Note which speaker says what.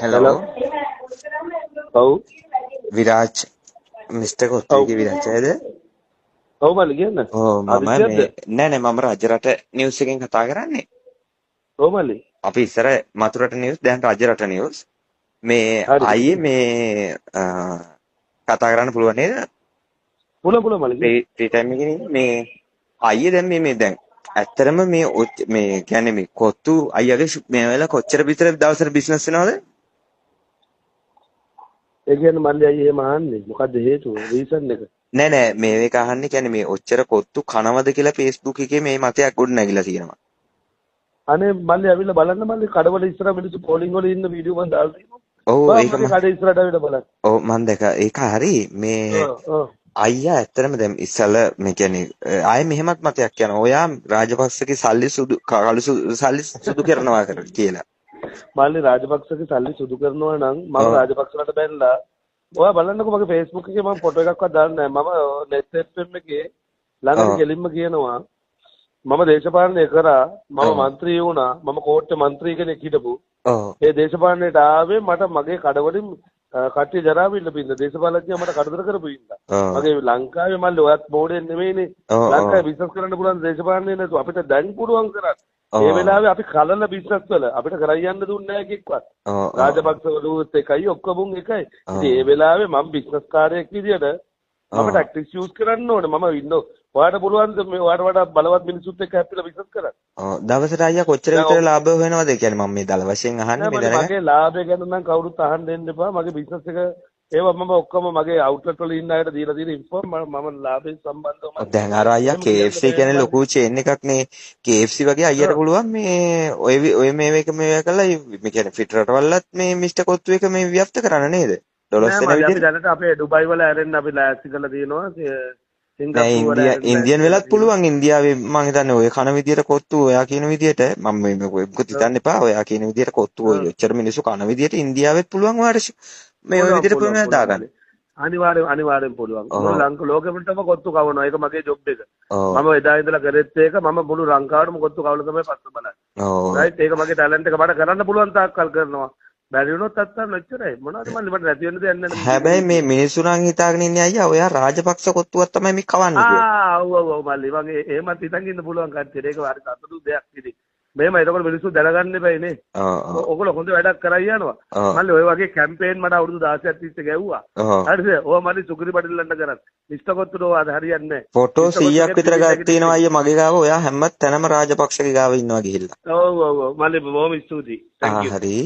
Speaker 1: Hello.
Speaker 2: ඔව්
Speaker 1: Viraj mister
Speaker 2: ඔව්
Speaker 1: කොත්තුගේ විරාජයද?
Speaker 2: ඔව් මල්ලි කියන්න
Speaker 1: මම
Speaker 2: ආදිත්‍යයක්ද?
Speaker 1: නෑ මම රජරට නිවුස් එකෙන් කතා කරන්නේ.
Speaker 2: ඔව් මල්ලි
Speaker 1: අපි ඉස්සර මතුරට නිවුස් දැන් රජරට නිවුස්. මේ
Speaker 2: හරි
Speaker 1: අයියේ මේ කතා කරන්න පුළුවන් නේද?
Speaker 2: පුළුවන් මල්ලි කියන්න.
Speaker 1: ෆ්‍රී ටයිම් එකේ නේද? මේ අයියේ දැන් මේ දැන් ඇත්තරම මේ කියන්නේ මේ කොත්තු අයියාගේ මේ වෙලාව කොච්චර විතර දවසට බිස්නස් වෙනවද?
Speaker 2: ඒ කියන්නේ මල්ලි අයියේ එහෙම අහන්නේ මොකද්ද හේතුව රීසන් එක?
Speaker 1: නෑ මේ එක අහන්නේ කියන්නේ මේ ඔච්චර කොත්තු කනවද කියලා Facebook එකේ මේ මතයක් ගොඩ නැගිලා තියෙනවා.
Speaker 2: අනේ මල්ලි ඇවිල්ලා බලන්න මල්ලි කඩවල ඉස්සර මිනිස්සු පෝලිං වල ඉන්න වීඩියෝ මම දාලා තියෙනවා.
Speaker 1: ඔව්
Speaker 2: බා
Speaker 1: ඒක
Speaker 2: මගේ කඩේ ඉස්සරහට ඇවිල්ලා බලන්න.
Speaker 1: ඔව් මම දැක ඒක හරි මේ
Speaker 2: ඔව්
Speaker 1: අයියා ඇත්තටම දැන් ඉස්සල මේ කියන්නේ ආයේ මෙහෙමත් මතයක් යනවා. ඔයා රාජපක්ෂගේ සල්ලි සල්ලි සුදු කරනවා කියලා.
Speaker 2: මල්ලි රාජපක්ෂගේ සල්ලි සුදු කරනවා නම් මම රාජපක්ෂලට බැලලා ඔයා බලන්නකෝ මගේ Facebook එකේ මම ෆොටෝ එකක්වත් දාන්නේ නැහැ. මම net FM එකේ ළඟදී කෙලින්ම කියනවා මම දේශපාලනය කරා මම മന്ത്രി වුණා මම කෝට්ටේ മന്ത്രി කෙනෙක් හිටපු ඒ දේශපාලනයට ආවේ මට මගේ කඩවලින් කට්ටිය ජරාවිල්ල බින්ද දේශපාලඥයා මට කරදර කරපු ඉඳලා මගේ ලංකාවේ මල්ලි ඔයත් බෝඩෙන් නෙමෙයිනේ ලංකාවේ බිස්නස් කරන්න පුළුවන් දේශපාලනේ නේද අපිට දැන් පුළුවන් කරන්න ඒ වෙලාවේ අපි කලල බිස්නස් වල අපිට කරයි යන්න දුන්නේ නැහැ කික්වත් රාජපක්ෂවලුත් එකයි ඔක්කොම එකයි ඉතින් ඒ වෙලාවේ මම බිස්නස් කාර්යයක් විදියට මම ටැක්ටික්ස් යූස් කරන්න ඕනේ මම ඉන්නෝ ඔයාට පුළුවන් මේ ඔයාට වඩා බලවත් මිනිසුත් එක්ක හැප්පිලා බිස්නස් කරන්න.
Speaker 1: දවසට අයියා කොච්චර විතර ලාභ වෙනවද කියන්නේ මම මේ දල වශයෙන් අහන්නේ මේ දැනගන්න.
Speaker 2: මගේ ලාභය ගැන නම් කවුරුත් අහන්න දෙන්න එපා. මගේ බිස්නස් එක ඒවා මම ඔක්කොම මගේ අවුට්ලට් වල ඉන්න අයට දීලා තියෙන ඉන්ෆෝම් මම ලාභයෙන් සම්බන්ධව මම
Speaker 1: දැන් අර අයියා KFC කියන්නේ ලොකු චේන් එකක් නේ. KFC වගේ අයියට පුළුවන් මේ ඔය මේක කළා මේ කියන්නේ ෆිට රටවලත් මේ මිස්ටර් කොත්තු එක මේ ව්‍යප්ත කරන්න නේද? ඩොලර්ස් වෙන විදිහට.
Speaker 2: අපි දැනට අපේ ඩුබයි වල ඇරෙන්න අපි ලෑස්ති කරලා තියෙනවා.
Speaker 1: ඉන්දියන් වෙලත් පුළුවන් ඉන්දියාවේ මම හිතන්නේ ඔය කන විදියට කොත්තු ඔයා කියන විදියට මම මොකද හිතන්න එපා ඔයා කියන විදියට කොත්තු ඔය ඔච්චර මිනිස්සු කන විදියට ඉන්දියාවෙත් පුළුවන් ඔයාට මේ ඔය විදියට පුළුවන් දාගන්න
Speaker 2: අනිවාර්යෙන් පුළුවන් ලෝකෙමටම කොත්තු කවනවා ඒක මගේ ජොබ් එක මම එදා ඉඳලා කරෙත් ඒක මම මුළු ලංකාවටම කොත්තු කවලා තමයි පස්ස බලන්නේ රයිට් ඒක මගේ ටැලන්ට් එක මට කරන්න පුළුවන් තාක් කල් කරනවා බැරි වුණොත් අත්තන්න ඔච්චරයි මොනවද මට නැති වෙන්න දෙයක් නැහැ
Speaker 1: හැබැයි මේ මිනිස්සු නම් හිතාගෙන ඉන්නේ අයියා ඔයා රාජපක්ෂ කොත්තුවක් තමයි මේ කවන්නේ කියලා
Speaker 2: ඔව් මල්ලි මගේ එහෙමත් හිතන් ඉන්න පුළුවන් කට්ටියට ඒක හරි සතුටු දෙයක් ඉතින් මෙහෙම එතකොට මිනිස්සු දැනගන්න එපයි නේ ඔයගොල්ලෝ හොඳ වැඩක් කරයි යනවා මල්ලි ඔය වගේ කැම්පේන් මට අවුරුදු 16ක් තිස්සේ ගැව්වා හරිද ඔය මල්ලි සුගිරි පඩිල්ලන්න කරත් මිස්ටර් කොත්තුඩෝ අද හරියන්නේ නැහැ
Speaker 1: ෆොටෝ 100ක් විතර ගන්න තියෙනවා අයියා මගේ ගාව ඔයා හැම තැනම රාජපක්ෂගේ ගාව ඉන්නවා ගිහිල්ලා
Speaker 2: ඔව් මල්ලි බොහොම ස්තුතියි
Speaker 1: හරි